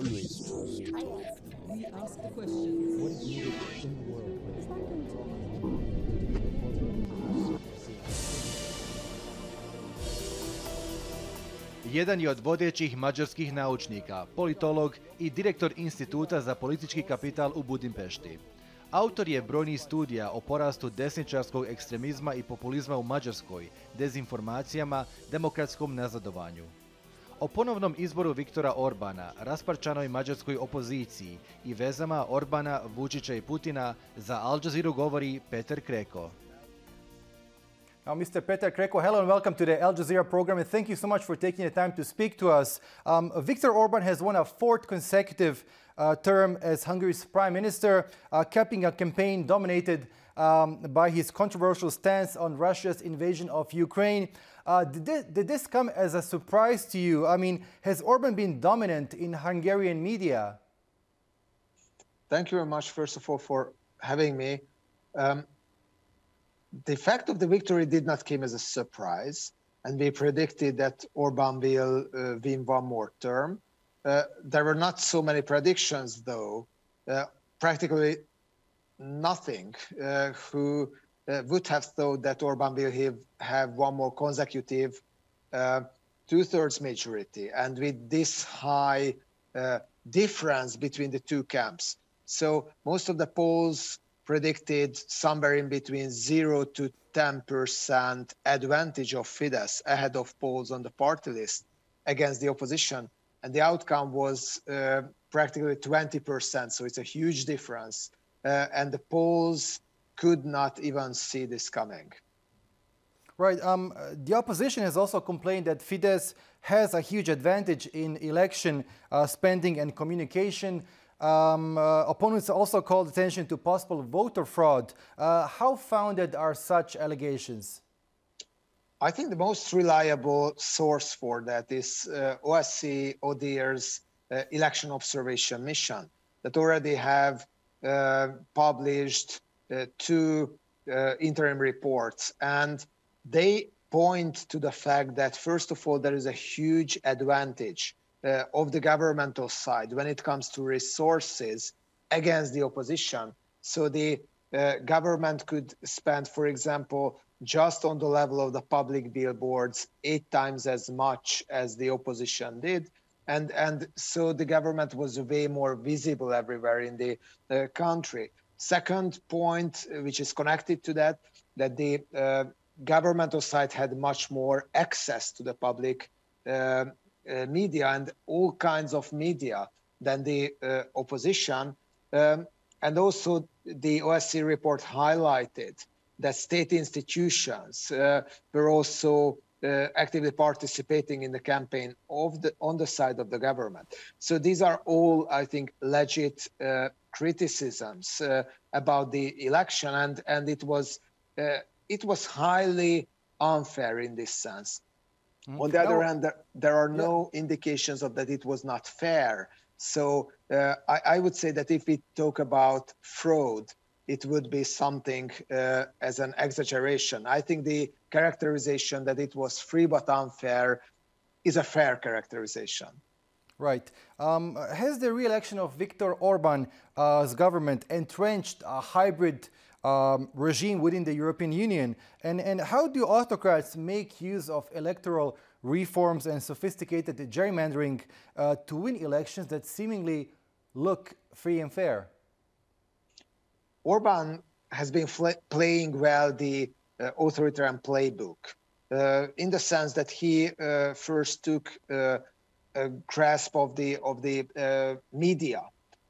always trust. We ask the question, what is needed in the world? Jedan je od vodećih mađarskih naučnika, politolog i direktor Instituta za politički kapital u Budimpešti. Autor je brojnih studija o porastu desničarskog ekstremizma i populizma u Mađarskoj, dezinformacijama, demokratskom nazadovanju. O ponovnom izboru Viktora Orbana, rasparčanoj mađarskoj opoziciji i vezama Orbana, Vučića i Putina za Al Jazeeru govori Peter Kreke. Now, Mr. Peter Kreke, hello and welcome to the Al Jazeera program, and thank you so much for taking the time to speak to us. Viktor Orban has won a fourth consecutive term as Hungary's prime minister, capping a campaign dominated by his controversial stance on Russia's invasion of Ukraine. Did this come as a surprise to you? I mean, has Orban been dominant in Hungarian media? Thank you very much, first of all, for having me. The fact of the victory did not come as a surprise, and we predicted that Orban will win one more term. There were not so many predictions, though. Practically nothing who would have thought that Orban will have one more consecutive two-thirds majority, and with this high difference between the two camps. So most of the polls predicted somewhere in between 0 to 10% advantage of Fidesz ahead of polls on the party list against the opposition. And the outcome was practically 20%, so it's a huge difference. And the polls could not even see this coming. Right. The opposition has also complained that Fidesz has a huge advantage in election spending and communication. Opponents also called attention to possible voter fraud. How founded are such allegations? I think the most reliable source for that is OSCE ODIHR's election observation mission that already have published two interim reports. And they point to the fact that, first of all, there is a huge advantage of the governmental side when it comes to resources against the opposition. So the government could spend, for example, just on the level of the public billboards, 8 times as much as the opposition did. And so the government was way more visible everywhere in the country. Second point, which is connected to that the governmental side had much more access to the public media and all kinds of media than the opposition. And also the OSCE report highlighted that state institutions were also actively participating in the campaign on the side of the government. So these are all, I think, legit criticisms about the election, and it was highly unfair in this sense. On the other hand, there are no indications of that it was not fair. So I would say that if we talk about fraud, it would be something as an exaggeration. I think the characterization that it was free but unfair is a fair characterization. Right. Has the re-election of Viktor Orban's government entrenched a hybrid regime within the European Union? And how do autocrats make use of electoral reforms and sophisticated gerrymandering to win elections that seemingly look free and fair? Orban has been playing well the authoritarian playbook in the sense that he first took a grasp of the media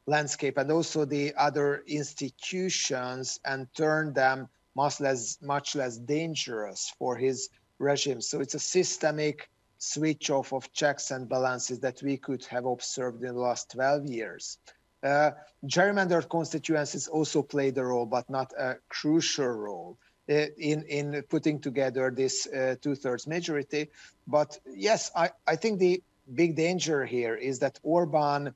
landscape and also the other institutions and turned them much less dangerous for his regime. So it's a systemic switch off of checks and balances that we could have observed in the last 12 years. Gerrymandered constituencies also played a role, but not a crucial role in putting together this two-thirds majority. But yes, I think the big danger here is that Orban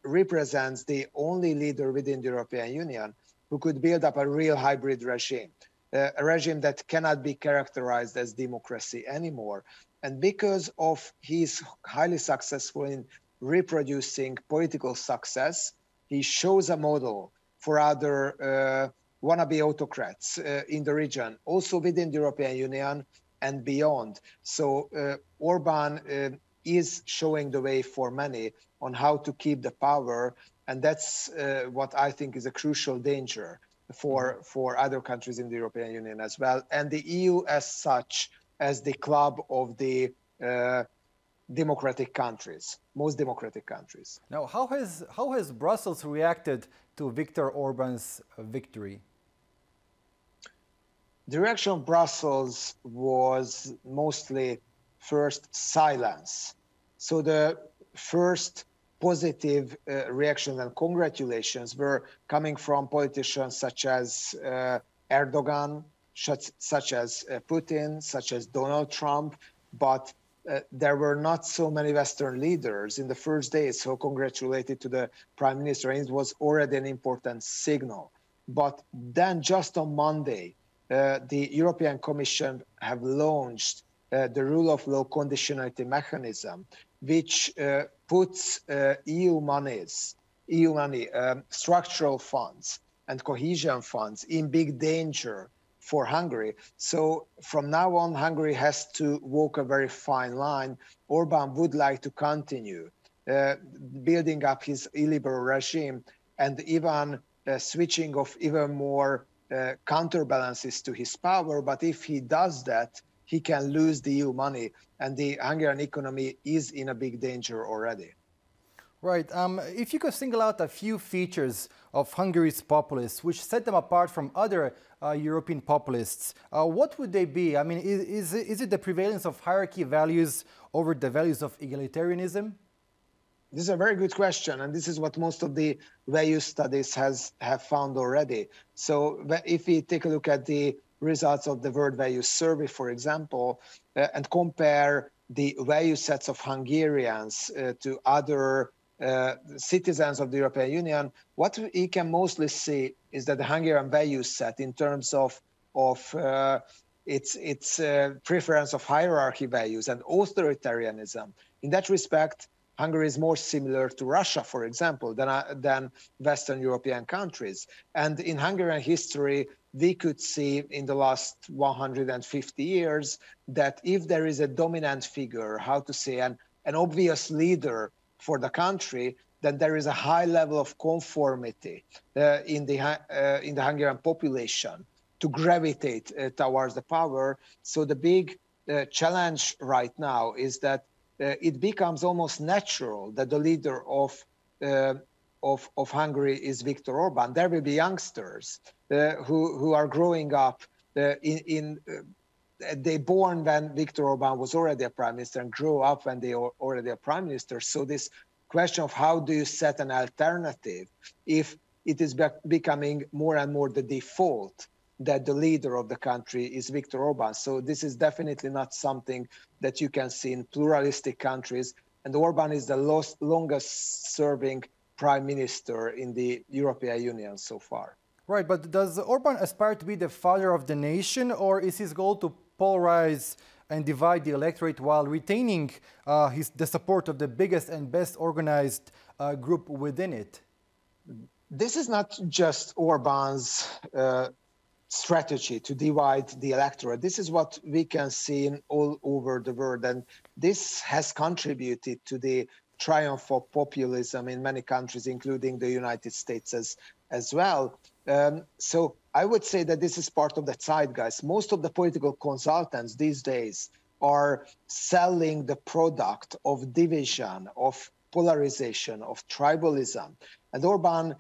represents the only leader within the European Union who could build up a real hybrid regime, a regime that cannot be characterized as democracy anymore. And because of he's highly successful in reproducing political success, he shows a model for other wannabe autocrats in the region, also within the European Union and beyond. So Orban is showing the way for many on how to keep the power. And that's what I think is a crucial danger for other countries in the European Union as well. And the EU as such, as the club of the democratic countries, most democratic countries. Now, how has Brussels reacted to Viktor Orban's victory? The reaction of Brussels was mostly first silence. So the first positive reaction and congratulations were coming from politicians such as Erdogan, such as Putin, such as Donald Trump, but there were not so many Western leaders in the first days who congratulated to the prime minister, and it was already an important signal. But then just on Monday, the European Commission have launched the rule of law conditionality mechanism, which puts EU money, structural funds and cohesion funds in big danger for Hungary. So from now on, Hungary has to walk a very fine line. Orban would like to continue building up his illiberal regime and even switching off even more counterbalances to his power. But if he does that, he can lose the EU money, and the Hungarian economy is in a big danger already. Right. If you could single out a few features of Hungary's populists which set them apart from other European populists, what would they be? I mean, is it the prevalence of hierarchy values over the values of egalitarianism? This is a very good question, and this is what most of the value studies have found already. So if we take a look at the results of the World Values Survey, for example, and compare the value sets of Hungarians to other citizens of the European Union, what we can mostly see is that the Hungarian value set in terms of its preference of hierarchy values and authoritarianism. In that respect, Hungary is more similar to Russia, for example, than Western European countries. And in Hungarian history, we could see in the last 150 years that if there is a dominant figure, how to say, an obvious leader for the country, then there is a high level of conformity in the Hungarian population to gravitate towards the power. So the big challenge right now is that it becomes almost natural that the leader of Hungary is Viktor Orban. There will be youngsters who are growing up they born when Viktor Orban was already a prime minister and grew up when they were already a prime minister. So this question of how do you set an alternative if it is becoming more and more the default that the leader of the country is Viktor Orban. So this is definitely not something that you can see in pluralistic countries. And Orban is the longest serving prime minister in the European Union so far. Right, but does Orban aspire to be the father of the nation, or is his goal to polarize and divide the electorate while retaining the support of the biggest and best organized group within it? This is not just Orban's strategy to divide the electorate. This is what we can see in all over the world, and this has contributed to the triumph of populism in many countries, including the United States as well. So I would say that this is part of the zeitgeist. Most of the political consultants these days are selling the product of division, of polarization, of tribalism. And Orban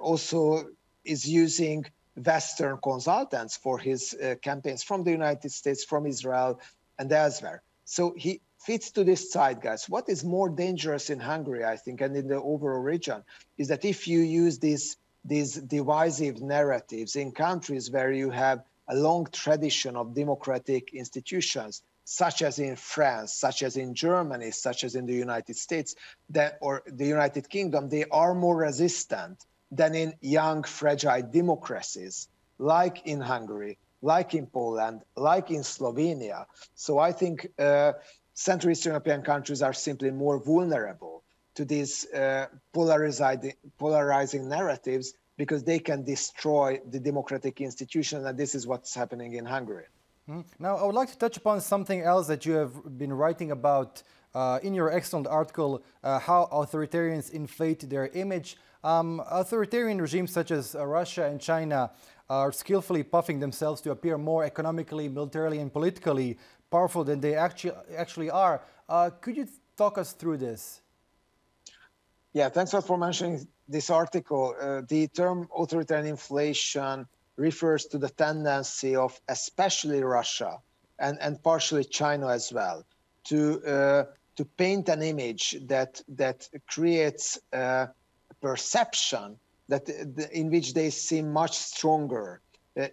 also is using Western consultants for his campaigns from the United States, from Israel, and elsewhere. So he fits to this zeitgeist. What is more dangerous in Hungary, I think, and in the overall region, is that if you use these divisive narratives in countries where you have a long tradition of democratic institutions, such as in France, such as in Germany, such as in the United States, or the United Kingdom, they are more resistant than in young, fragile democracies, like in Hungary, like in Poland, like in Slovenia. So I think Central Eastern European countries are simply more vulnerable to these polarizing narratives because they can destroy the democratic institution, and this is what's happening in Hungary. Now, I would like to touch upon something else that you have been writing about in your excellent article, how authoritarians inflate their image. Authoritarian regimes such as Russia and China are skillfully puffing themselves to appear more economically, militarily, and politically powerful than they actually are. Could you talk us through this? Yeah, thanks for mentioning this article. The term authoritarian inflation refers to the tendency of especially Russia and partially China as well to paint an image that creates a perception that in which they seem much stronger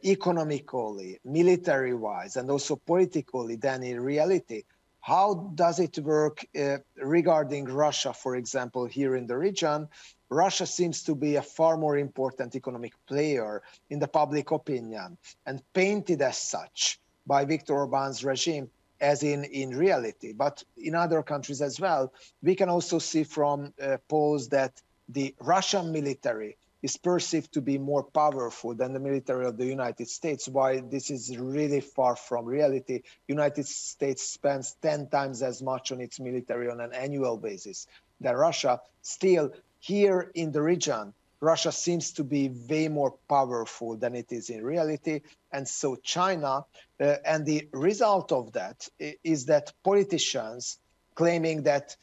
economically, military-wise, and also politically than in reality. How does it work regarding Russia, for example, here in the region? Russia seems to be a far more important economic player in the public opinion and painted as such by Viktor Orban's regime as in reality. But in other countries as well, we can also see from polls that the Russian military is perceived to be more powerful than the military of the United States. Why this is really far from reality. United States spends 10 times as much on its military on an annual basis than Russia. Still, here in the region, Russia seems to be way more powerful than it is in reality. And so China, and the result of that is that politicians claiming that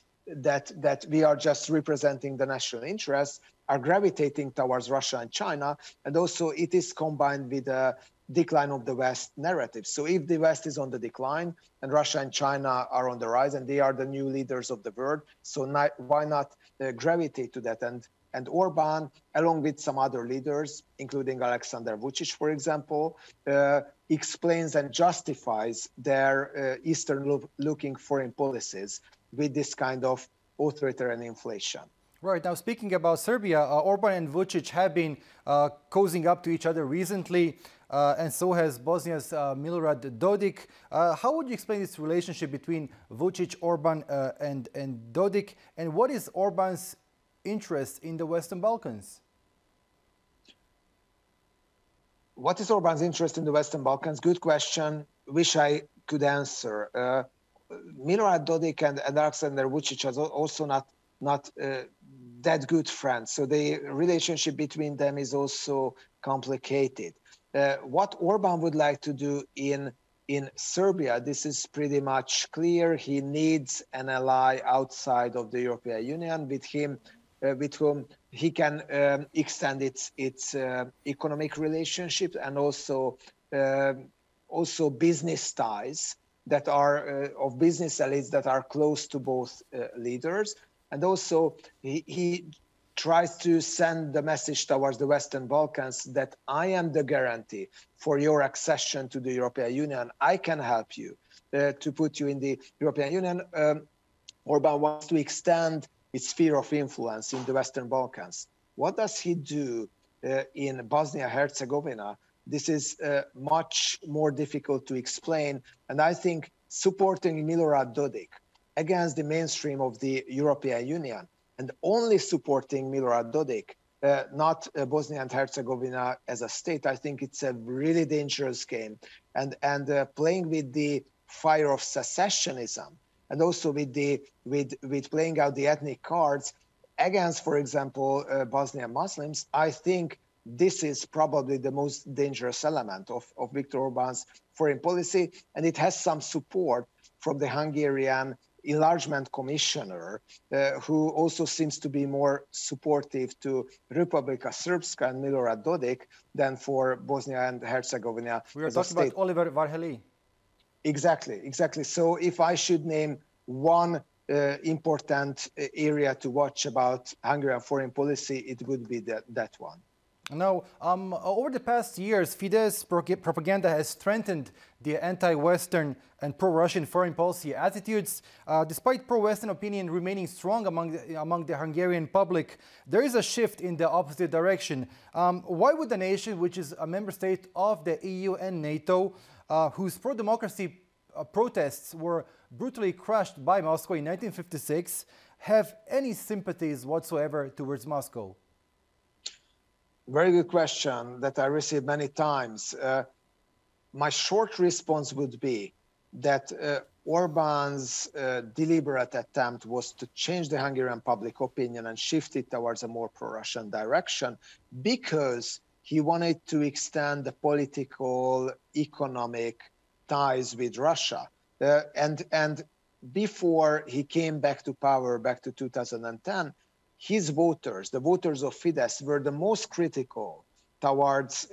we are just representing the national interests are gravitating towards Russia and China, and also it is combined with a decline of the West narrative. So if the West is on the decline and Russia and China are on the rise and they are the new leaders of the world, so why not gravitate to that? And Orban, along with some other leaders, including Alexander Vučić, for example, explains and justifies their Eastern-looking foreign policies with this kind of authoritarian inflation. Right. Now, speaking about Serbia, Orban and Vučić have been cozying up to each other recently, and so has Bosnia's Milorad Dodik. How would you explain this relationship between Vučić, Orban, and Dodik, and what is Orban's interest in the Western Balkans? What is Orban's interest in the Western Balkans? Good question. Wish I could answer. Milorad Dodik and Alexander Vučić are also not that good friends. So the relationship between them is also complicated. What Orban would like to do in Serbia, this is pretty much clear. He needs an ally outside of the European Union with whom he can extend its economic relationship and also business ties that are of business elites that are close to both leaders. And also, he tries to send the message towards the Western Balkans that I am the guarantee for your accession to the European Union. I can help you to put you in the European Union. Orban wants to extend its sphere of influence in the Western Balkans. What does he do in Bosnia-Herzegovina? This is much more difficult to explain. And I think supporting Milorad Dodik against the mainstream of the European Union and only supporting Milorad Dodik, not Bosnia and Herzegovina as a state, I think it's a really dangerous game. And playing with the fire of secessionism and also with playing out the ethnic cards against, for example, Bosnian Muslims, I think this is probably the most dangerous element of Viktor Orban's foreign policy. And it has some support from the Hungarian enlargement commissioner, who also seems to be more supportive to Republika Srpska and Milorad Dodik than for Bosnia and Herzegovina. We are talking about Oliver Varhelyi. Exactly. So if I should name one important area to watch about Hungarian foreign policy, it would be that one. Now, over the past years, Fidesz propaganda has strengthened the anti-Western and pro-Russian foreign policy attitudes. Despite pro-Western opinion remaining strong among the Hungarian public, there is a shift in the opposite direction. Why would a nation which is a member state of the EU and NATO, whose pro-democracy protests were brutally crushed by Moscow in 1956, have any sympathies whatsoever towards Moscow? Very good question that I received many times. My short response would be that Orban's deliberate attempt was to change the Hungarian public opinion and shift it towards a more pro-Russian direction because he wanted to extend the political, economic ties with Russia. And before he came back to power, back to 2010, his voters, the voters of Fidesz, were the most critical towards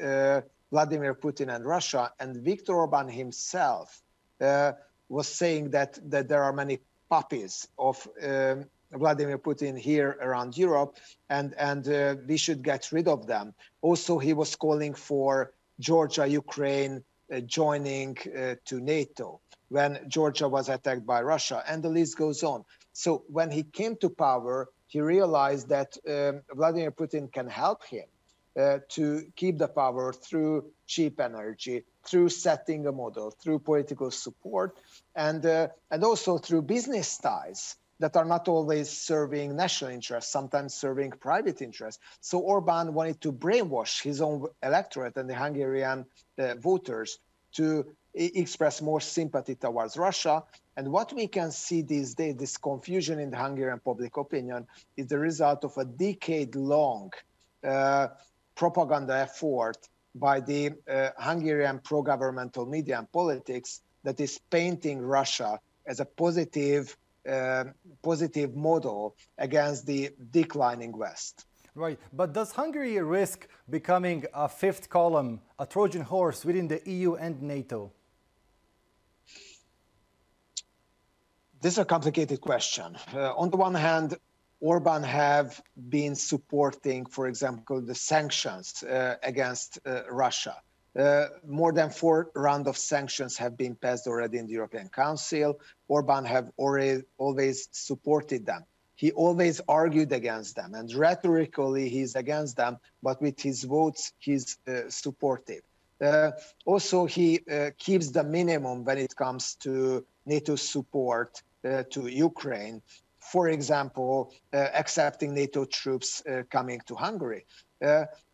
Vladimir Putin and Russia. And Viktor Orban himself was saying that there are many puppies of Vladimir Putin here around Europe, and we should get rid of them. Also, he was calling for Georgia, Ukraine joining to NATO when Georgia was attacked by Russia, and the list goes on. So when he came to power, he realized that Vladimir Putin can help him to keep the power through cheap energy, through setting a model, through political support, and also through business ties that are not always serving national interests, sometimes serving private interests. So Orban wanted to brainwash his own electorate and the Hungarian voters to express more sympathy towards Russia. And what we can see these days, this confusion in the Hungarian public opinion, is the result of a decade-long propaganda effort by the Hungarian pro-governmental media and politics that is painting Russia as a positive model against the declining West. Right, but does Hungary risk becoming a fifth column, a Trojan horse within the EU and NATO? This is a complicated question. On the one hand, Orban have been supporting, for example, the sanctions against Russia. More than 4 rounds of sanctions have been passed already in the European Council. Orban have always supported them. He always argued against them, and rhetorically he's against them, but with his votes he's supportive. Also, he keeps the minimum when it comes to NATO support to Ukraine. For example, accepting NATO troops coming to Hungary.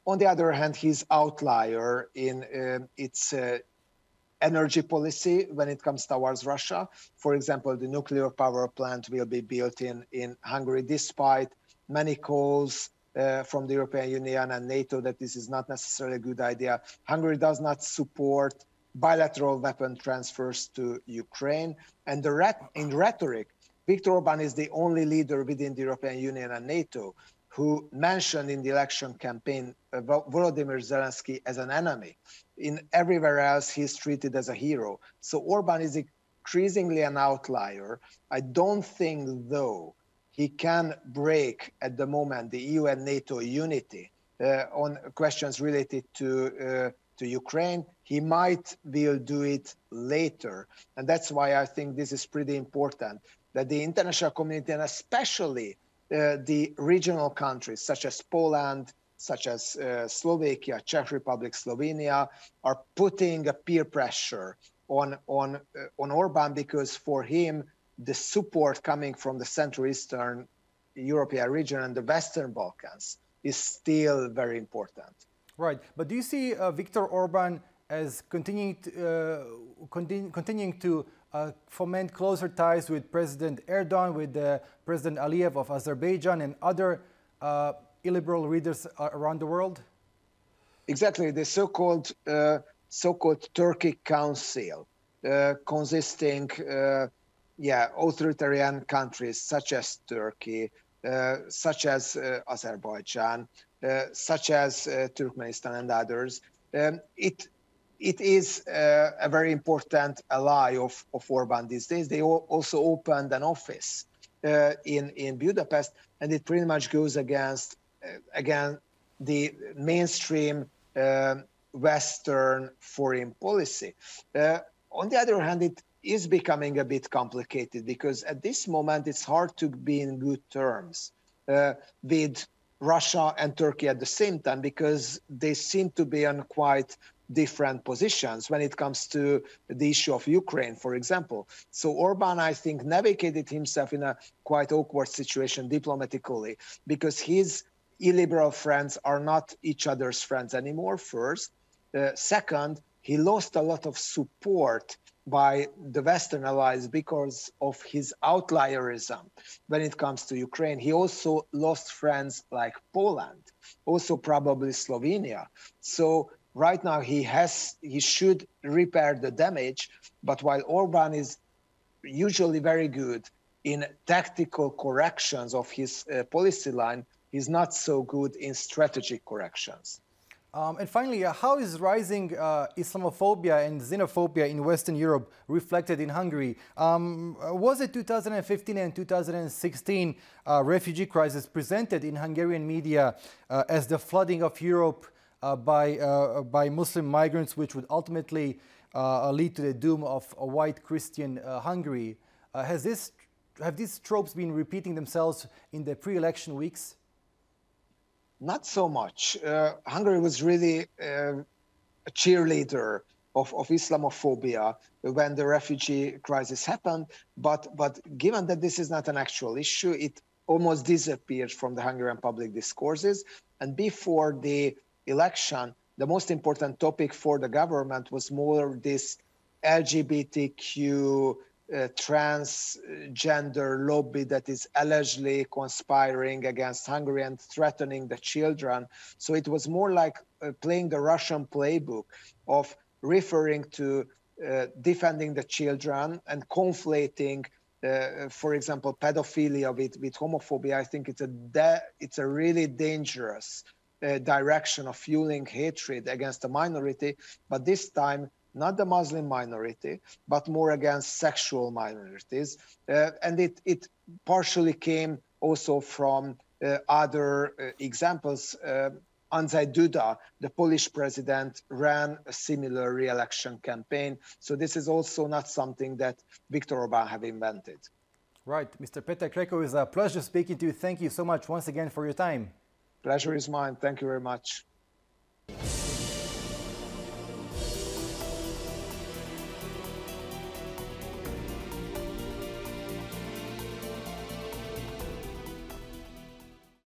On the other hand, he's outlier in its energy policy when it comes towards Russia. For example, the nuclear power plant will be built in Hungary, despite many calls from the European Union and NATO that this is not necessarily a good idea. Hungary does not support bilateral weapon transfers to Ukraine. And in rhetoric, Viktor Orban is the only leader within the European Union and NATO who mentioned in the election campaign Volodymyr Zelensky as an enemy. In everywhere else, he's treated as a hero. So Orban is increasingly an outlier. I don't think, though, he can break at the moment the EU and NATO unity on questions related to Ukraine. He will do it later. And that's why I think this is pretty important, that the international community, and especially the regional countries such as Poland, such as Slovakia, Czech Republic, Slovenia, are putting a peer pressure on Orban, because for him, the support coming from the Central Eastern European region and the Western Balkans is still very important. Right, but do you see Viktor Orban as continuing to foment closer ties with President Erdogan, with President Aliyev of Azerbaijan and other illiberal leaders around the world? Exactly, the so-called Turkic Council, consisting authoritarian countries such as Turkey, such as Azerbaijan, such as Turkmenistan and others. It is a very important ally of Orban these days. They also opened an office in Budapest, and it pretty much goes against the mainstream Western foreign policy. On the other hand, it is becoming a bit complicated because at this moment it's hard to be in good terms with Russia and Turkey at the same time, because they seem to be on quite different positions when it comes to the issue of Ukraine, for example. So Orban, I think, navigated himself in a quite awkward situation diplomatically, because his illiberal friends are not each other's friends anymore, first. Second, he lost a lot of support by the Western allies because of his outlierism when it comes to Ukraine. He also lost friends like Poland, also probably Slovenia. So right now he should repair the damage, but while Orban is usually very good in tactical corrections of his policy line, he's not so good in strategic corrections. And finally, how is rising Islamophobia and xenophobia in Western Europe reflected in Hungary? Was it 2015 and 2016 refugee crisis presented in Hungarian media as the flooding of Europe by Muslim migrants, which would ultimately lead to the doom of a white Christian Hungary? Have these tropes been repeating themselves in the pre-election weeks? Not so much. Hungary was really a cheerleader of Islamophobia when the refugee crisis happened. But given that this is not an actual issue, it almost disappeared from the Hungarian public discourses. And before the election, the most important topic for the government was more this LGBTQ transgender lobby that is allegedly conspiring against Hungary and threatening the children. So it was more like playing the Russian playbook of referring to defending the children and conflating, for example, pedophilia with homophobia. I think it's a really dangerous direction of fueling hatred against a minority, but this time not the Muslim minority, but more against sexual minorities. And it partially came also from other examples. Andrzej Duda, the Polish president, ran a similar re-election campaign. So this is also not something that Viktor Orbán have invented. Right. Mr. Peter Kreke, it was a pleasure speaking to you. Thank you so much once again for your time. Pleasure is mine. Thank you very much.